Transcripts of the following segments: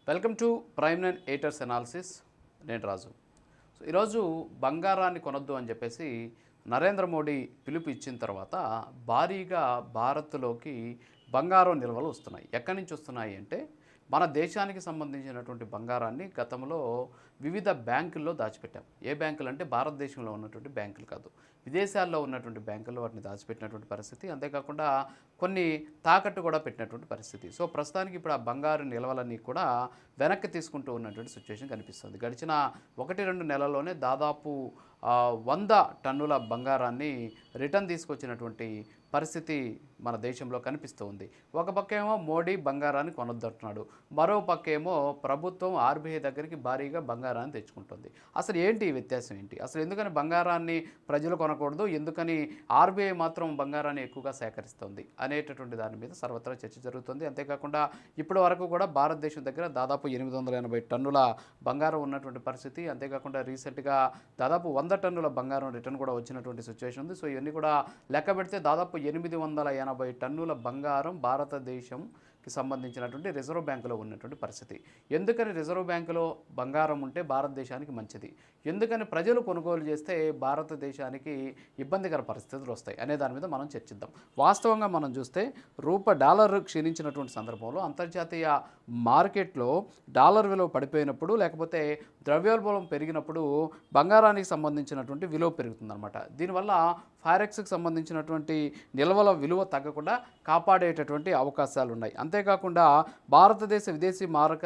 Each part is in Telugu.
Welcome to prime nine ఎయిటర్స్ analysis. నేను రాజు. సో ఈరోజు బంగారాన్ని కొనొద్దు అని చెప్పేసి నరేంద్ర మోడీ పిలుపు ఇచ్చిన తర్వాత భారీగా భారత్లోకి బంగారం నిల్వలు వస్తున్నాయి. ఎక్కడి నుంచి వస్తున్నాయి అంటే మన దేశానికి సంబంధించినటువంటి బంగారాన్ని గతంలో వివిధ బ్యాంకుల్లో దాచిపెట్టాం. ఏ బ్యాంకులు అంటే భారతదేశంలో ఉన్నటువంటి బ్యాంకులు కాదు, విదేశాల్లో ఉన్నటువంటి బ్యాంకుల్లో వాటిని దాచిపెట్టినటువంటి పరిస్థితి. అంతేకాకుండా కొన్ని తాకట్టు కూడా పెట్టినటువంటి పరిస్థితి. సో ప్రస్తుతానికి ఇప్పుడు ఆ బంగారు నిల్వలన్నీ కూడా వెనక్కి తీసుకుంటూ ఉన్నటువంటి సిచ్యువేషన్ కనిపిస్తుంది. గడిచిన 1-2 నెలల్లోనే దాదాపు 100 టన్నుల బంగారాన్ని రిటర్న్ తీసుకొచ్చినటువంటి పరిస్థితి మన దేశంలో కనిపిస్తూ ఉంది. ఒక పక్కేమో మోడీ బంగారాన్ని కొనొద్దంటున్నాడు, మరో పక్కేమో ప్రభుత్వం ఆర్బీఐ దగ్గరికి భారీగా బంగారాన్ని తెచ్చుకుంటుంది. అసలు ఏంటి ఈ వ్యత్యాసం ఏంటి? అసలు ఎందుకని బంగారాన్ని ప్రజలు కొనకూడదు, ఎందుకని ఆర్బీఐ మాత్రం బంగారాన్ని ఎక్కువగా సేకరిస్తుంది అనేటటువంటి దాని మీద సర్వత్రా చర్చ జరుగుతుంది. అంతేకాకుండా ఇప్పటి వరకు కూడా భారతదేశం దగ్గర దాదాపు 880 టన్నుల బంగారం ఉన్నటువంటి పరిస్థితి. అంతేకాకుండా రీసెంట్గా దాదాపు 100 టన్నుల బంగారం రిటర్న్ కూడా వచ్చినటువంటి సిచ్యువేషన్ ఉంది. సో ఇవన్నీ కూడా లెక్క పెడితే దాదాపు 880 టన్నుల బంగారం భారతదేశంకి సంబంధించినటువంటి రిజర్వ్ బ్యాంకులో ఉన్నటువంటి పరిస్థితి. ఎందుకని రిజర్వ్ బ్యాంకులో బంగారం ఉంటే భారతదేశానికి మంచిది, ఎందుకని ప్రజలు కొనుగోలు చేస్తే భారతదేశానికి ఇబ్బందికర పరిస్థితులు వస్తాయి అనే దాని మీద మనం చర్చిద్దాం. వాస్తవంగా మనం చూస్తే డాలర్ క్షీణించినటువంటి సందర్భంలో అంతర్జాతీయ మార్కెట్లో డాలర్ విలువ పడిపోయినప్పుడు, లేకపోతే ద్రవ్యోల్బణం పెరిగినప్పుడు బంగారానికి సంబంధించినటువంటి విలువ పెరుగుతుందన్నమాట. దీనివల్ల ఫారెక్స్కి సంబంధించినటువంటి నిల్వల విలువ తగ్గకుండా కాపాడేటటువంటి అవకాశాలు ఉన్నాయి. అంతేకాకుండా భారతదేశ విదేశీ మారక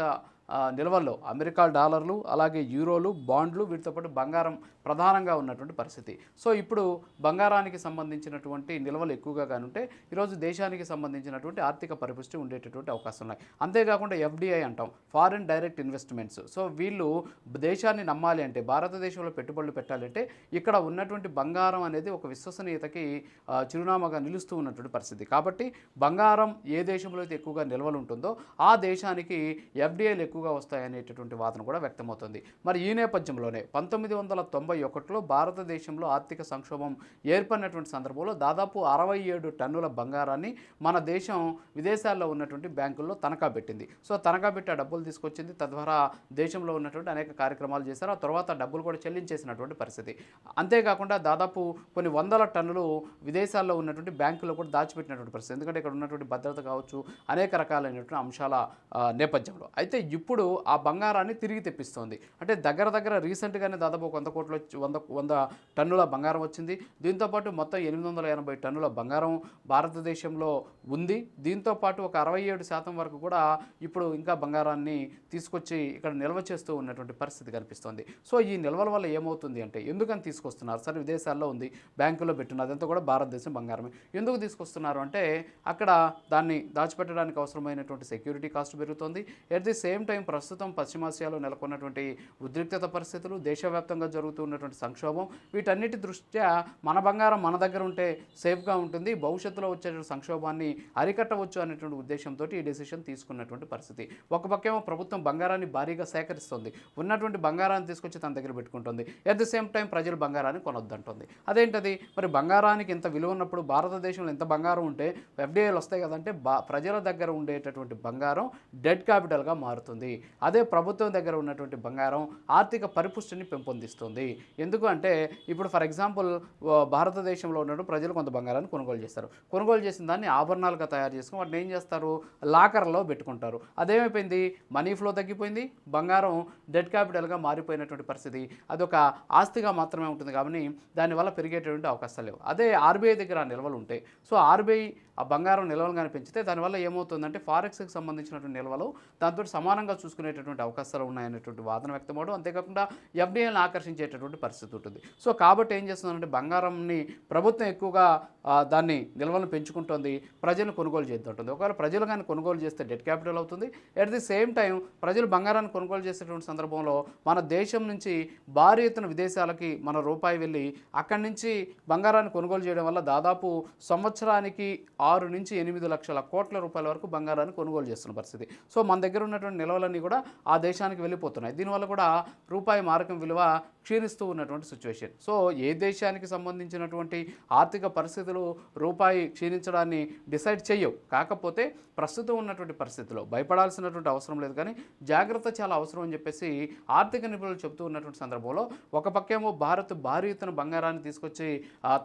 నిల్వల్లో అమెరికా డాలర్లు, అలాగే యూరోలు, బాండ్లు, వీటితో పాటు బంగారం ప్రధానంగా ఉన్నటువంటి పరిస్థితి. సో ఇప్పుడు బంగారానికి సంబంధించినటువంటి నిల్వలు ఎక్కువగా కానుంటే ఈరోజు దేశానికి సంబంధించినటువంటి ఆర్థిక పరిపుష్టి ఉండేటటువంటి అవకాశం ఉన్నాయి. అంతేకాకుండా ఎఫ్డిఐ అంటాం, ఫారిన్ డైరెక్ట్ ఇన్వెస్ట్మెంట్స్. సో వీళ్ళు దేశాన్ని నమ్మాలి అంటే, భారతదేశంలో పెట్టుబడులు పెట్టాలంటే ఇక్కడ ఉన్నటువంటి బంగారం అనేది ఒక విశ్వసనీయతకి చిరునామాగా నిలుస్తూ ఉన్నటువంటి పరిస్థితి. కాబట్టి బంగారం ఏ దేశంలో అయితే ఎక్కువగా నిల్వలు ఉంటుందో ఆ దేశానికి ఎఫ్డిఐలు ఎక్కువగా వస్తాయనేటటువంటి వాదన కూడా వ్యక్తమవుతుంది. మరి ఈ నేపథ్యంలోనే 1991లో భారతదేశంలో ఆర్థిక సంక్షోభం ఏర్పడినటువంటి సందర్భంలో దాదాపు 67 టన్నుల బంగారాన్ని మన దేశం విదేశాల్లో ఉన్నటువంటి బ్యాంకుల్లో తనఖా పెట్టింది. సో తనఖా పెట్టి ఆ డబ్బులు తీసుకొచ్చింది, తద్వారా దేశంలో ఉన్నటువంటి అనేక కార్యక్రమాలు చేశారు. ఆ తర్వాత డబ్బులు కూడా చెల్లించేసినటువంటి పరిస్థితి. అంతేకాకుండా దాదాపు కొన్ని వందల టన్నులు విదేశాల్లో ఉన్నటువంటి బ్యాంకుల్లో కూడా దాచిపెట్టినటువంటి పరిస్థితి. ఎందుకంటే ఇక్కడ ఉన్నటువంటి భద్రత కావచ్చు, అనేక రకాలైనటువంటి అంశాల నేపథ్యంలో. అయితే ఇప్పుడు ఆ బంగారాన్ని తిరిగి తెప్పిస్తోంది. అంటే దగ్గర రీసెంట్గానే దాదాపు 100 టన్నుల బంగారం వచ్చింది. దీంతోపాటు మొత్తం 880 టన్నుల బంగారం భారతదేశంలో ఉంది. దీంతోపాటు ఒక 67% వరకు కూడా ఇప్పుడు ఇంకా బంగారాన్ని తీసుకొచ్చి ఇక్కడ నిల్వ చేస్తూ ఉన్నటువంటి పరిస్థితి కనిపిస్తోంది. సో ఈ నిల్వల వల్ల ఏమవుతుంది అంటే, ఎందుకని తీసుకొస్తున్నారు? సరే విదేశాల్లో ఉంది, బ్యాంకుల్లో పెట్టున్నారు, అదంతా కూడా భారతదేశం బంగారమే. ఎందుకు తీసుకొస్తున్నారు అంటే అక్కడ దాన్ని దాచిపెట్టడానికి అవసరమైనటువంటి సెక్యూరిటీ కాస్ట్ పెరుగుతుంది. ఎట్ ది సేమ్ టైం ప్రస్తుతం పశ్చిమాసియాలో నెలకొన్నటువంటి ఉద్రిక్తత పరిస్థితులు, దేశవ్యాప్తంగా జరుగుతూ ఉన్నటువంటి సంక్షోభం, వీటన్నిటి దృష్ట్యా మన బంగారం మన దగ్గర ఉంటే సేఫ్గా ఉంటుంది, భవిష్యత్తులో వచ్చే సంక్షోభాన్ని అరికట్టవచ్చు అనేటువంటి ఉద్దేశంతో ఈ డెసిషన్ తీసుకున్నటువంటి పరిస్థితి. ఒక పక్కేమో ప్రభుత్వం బంగారాన్ని భారీగా సేకరిస్తుంది, ఉన్నటువంటి బంగారాన్ని తీసుకొచ్చి తన దగ్గర పెట్టుకుంటుంది. ఎట్ ది సేమ్ టైం ప్రజలు బంగారాన్ని కొనొద్దంటుంది. అదేంటది? మరి బంగారానికి ఇంత విలువ ఉన్నప్పుడు భారతదేశంలో ఎంత బంగారం ఉంటే ఎఫ్డిఐలు వస్తాయి కదంటే, ప్రజల దగ్గర ఉండేటటువంటి బంగారం డెడ్ క్యాపిటల్గా మారుతుంది. అదే ప్రభుత్వం దగ్గర ఉన్నటువంటి బంగారం ఆర్థిక పరిపుష్టిని పెంపొందిస్తుంది. ఎందుకు అంటే ఇప్పుడు ఫర్ ఎగ్జాంపుల్ భారతదేశంలో ఉన్నటువంటి ప్రజలు కొంత బంగారాన్ని కొనుగోలు చేస్తారు. కొనుగోలు చేసిన దాన్ని ఆభరణాలుగా తయారు చేసుకుని వాటిని ఏం చేస్తారు? లాకర్లో పెట్టుకుంటారు. అదేమైపోయింది? మనీ ఫ్లో తగ్గిపోయింది, బంగారం డెడ్ క్యాపిటల్గా మారిపోయినటువంటి పరిస్థితి. అదొక ఆస్తిగా మాత్రమే ఉంటుంది కాబట్టి దానివల్ల పెరిగేటువంటి అవకాశాలు లేవు. అదే ఆర్బీఐ దగ్గర నిల్వలు ఉంటాయి. సో ఆర్బీఐ ఆ బంగారం నిల్వలు కానీ పెంచితే దానివల్ల ఏమవుతుందంటే ఫారెక్స్కి సంబంధించినటువంటి నిల్వలు దాంతో సమానంగా చూసుకునేటటువంటి అవకాశాలు ఉన్నాయనేటువంటి వాదన వ్యక్తమవడం, అంతేకాకుండా ఎఫ్డిఐని ఆకర్షించేటటువంటి పరిస్థితి ఉంటుంది. సో కాబట్టి ఏం చేస్తుందంటే బంగారంని ప్రభుత్వం ఎక్కువగా దాన్ని నిల్వలను పెంచుకుంటుంది, ప్రజలను కొనుగోలు చేస్తుంటుంది. ఒకవేళ ప్రజలు కానీ కొనుగోలు చేస్తే డెడ్ క్యాపిటల్ అవుతుంది. ఎట్ ది సేమ్ టైం ప్రజలు బంగారాన్ని కొనుగోలు చేసేటువంటి సందర్భంలో మన దేశం నుంచి భారీ ఎత్తున విదేశాలకి మన రూపాయి వెళ్ళి అక్కడి నుంచి బంగారాన్ని కొనుగోలు చేయడం వల్ల దాదాపు సంవత్సరానికి 6 నుంచి 8 లక్షల కోట్ల రూపాయల వరకు బంగారాన్ని కొనుగోలు చేస్తున్న పరిస్థితి. సో మన దగ్గర ఉన్నటువంటి నిల్వలు నిల్వలన్నీ కూడా ఆ దేశానికి వెళ్ళిపోతున్నాయి. దీనివల్ల కూడా రూపాయి మారకం విలువ క్షీణిస్తూ ఉన్నటువంటి సిచ్యువేషన్. సో ఏ దేశానికి సంబంధించినటువంటి ఆర్థిక పరిస్థితులు రూపాయి క్షీణించడాన్ని డిసైడ్ చేయవు. కాకపోతే ప్రస్తుతం ఉన్నటువంటి పరిస్థితిలో భయపడాల్సినటువంటి అవసరం లేదు, కానీ జాగ్రత్త చాలా అవసరం అని చెప్పేసి ఆర్థిక నిపుణులు చెబుతూ ఉన్నటువంటి సందర్భంలో ఒక పక్కేమో భారత్ భారీ ఎత్తున బంగారాన్ని తీసుకొచ్చి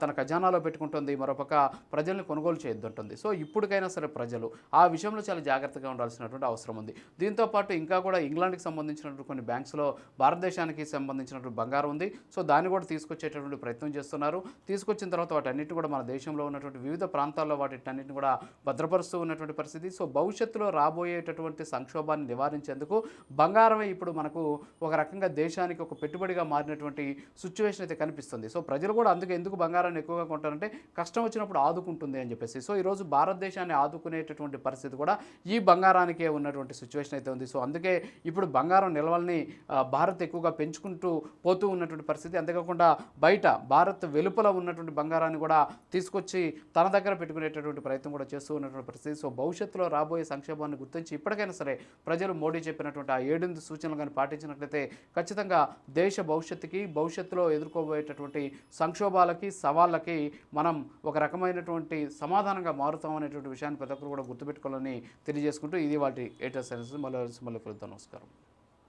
తన ఖజానాలో పెట్టుకుంటుంది, మరోపక్క ప్రజల్ని కొనుగోలు చేయొద్దంటుంది. సో ఇప్పటికైనా సరే ప్రజలు ఆ విషయంలో చాలా జాగ్రత్తగా ఉండాల్సినటువంటి అవసరం ఉంది. దీంతోపాటు ఇంకా కూడా ఇంగ్లాండ్కి సంబంధించినటువంటి కొన్ని బ్యాంక్స్లో భారతదేశానికి సంబంధించినటువంటి బంగారం ఉంది. సో దాన్ని కూడా తీసుకొచ్చేటటువంటి ప్రయత్నం చేస్తున్నారు. తీసుకొచ్చిన తర్వాత వాటన్నిటి కూడా మన దేశంలో ఉన్నటువంటి వివిధ ప్రాంతాల్లో వాటిన్నిటిని కూడా భద్రపరుస్తూ ఉన్నటువంటి పరిస్థితి. సో భవిష్యత్తులో రాబోయేటటువంటి సంక్షోభాన్ని నివారించేందుకు బంగారమే ఇప్పుడు మనకు ఒక రకంగా దేశానికి ఒక పెట్టుబడిగా మారినటువంటి సిచ్యువేషన్ అయితే కనిపిస్తుంది. సో ప్రజలు కూడా అందుకే ఎందుకు బంగారాన్ని ఎక్కువగా కొంటారంటే కష్టం వచ్చినప్పుడు ఆదుకుంటుంది అని చెప్పేసి. సో ఈరోజు భారతదేశాన్ని ఆదుకునేటటువంటి పరిస్థితి కూడా ఈ బంగారానికే ఉన్నటువంటి సిచ్యువేషన్ అయితే ఉంది. సో అందుకే ఇప్పుడు బంగారం నిల్వల్ని భారత్ ఎక్కువగా పెంచుకుంటూ పోతూ ఉన్నటువంటి పరిస్థితి. అంతేకాకుండా బయట భారత్ వెలుపల ఉన్నటువంటి బంగారాన్ని కూడా తీసుకొచ్చి తన దగ్గర పెట్టుకునేటటువంటి ప్రయత్నం కూడా చేస్తూ ఉన్నటువంటి పరిస్థితి. సో భవిష్యత్తులో రాబోయే సంక్షేమాన్ని గుర్తించి ఇప్పటికైనా సరే ప్రజలు మోడీ చెప్పినటువంటి ఆ 7 సూచనలు కానీ పాటించినట్లయితే ఖచ్చితంగా దేశ భవిష్యత్తుకి, భవిష్యత్తులో ఎదుర్కోబోయేటటువంటి సంక్షోభాలకి, సవాళ్ళకి మనం ఒక రకమైనటువంటి సమాధానంగా మారుతాం అనేటువంటి విషయాన్ని ప్రతి ఒక్కరు కూడా గుర్తుపెట్టుకోవాలని తెలియజేసుకుంటూ ఇది వాటి ఏటర్స్ మళ్ళీ కలుద్దాం. నమస్కారం.